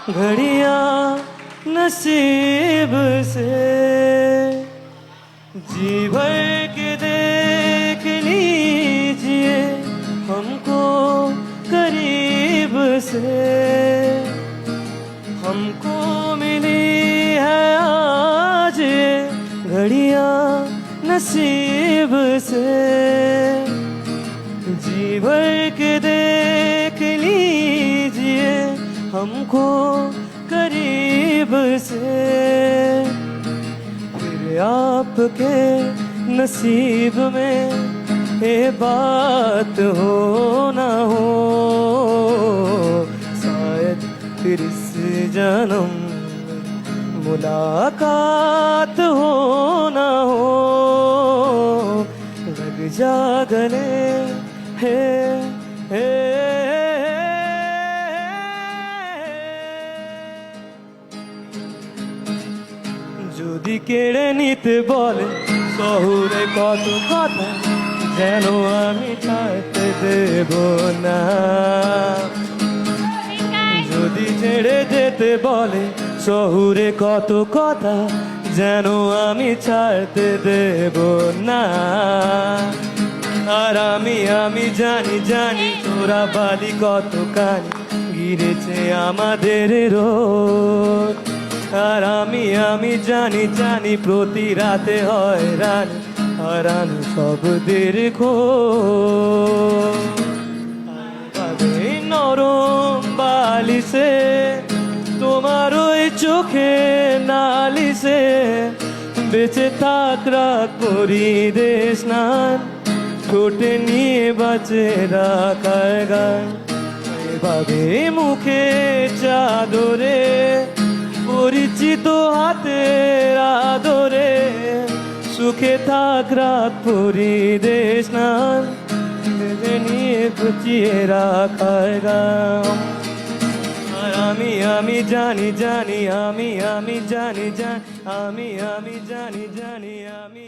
घड़ियां नसीब से जी भर के देख लीजिए हमको करीब से। हमको मिली है आज ये घड़ियां नसीब से। जी भर के देख लीजिए हमको करीब से। फिर आपके नसीब में ये बात हो ना हो, शायद फिर इस जन्म मुलाकात हो ना हो। लग जा गले हे हे যদি কেড়ে নিতে বলে শহুরে কত কথা যেন আমি ছাড়তে দেব না। যদি ছেড়ে যেতে বলে শহুরে কত কথা যেন আমি ছাড়তে দেব না। আর আমি জানি জানি তোরা বালি কত কানি গিরেছে আমাদের রোদ। আর আমি জানি জানি প্রতি রাতে হয় রানি হারানো শব্দের খোঁজ। নরম বালিশে তোমার ওই চোখে নালিশে বেঁচে থাক রাত পরিদেশ স্নান ঠোঁটে নিয়ে বাঁচে রাখার গান। এভাবে মুখে চাদরে পরিচিত হাতের আদরে সুখে থাক রাত পরিদেশ স্নান নিয়ে গুছিয়ে রাখার গান। আর আমি জানি জানি আমি জানি জানি আমি জানি জানি আমি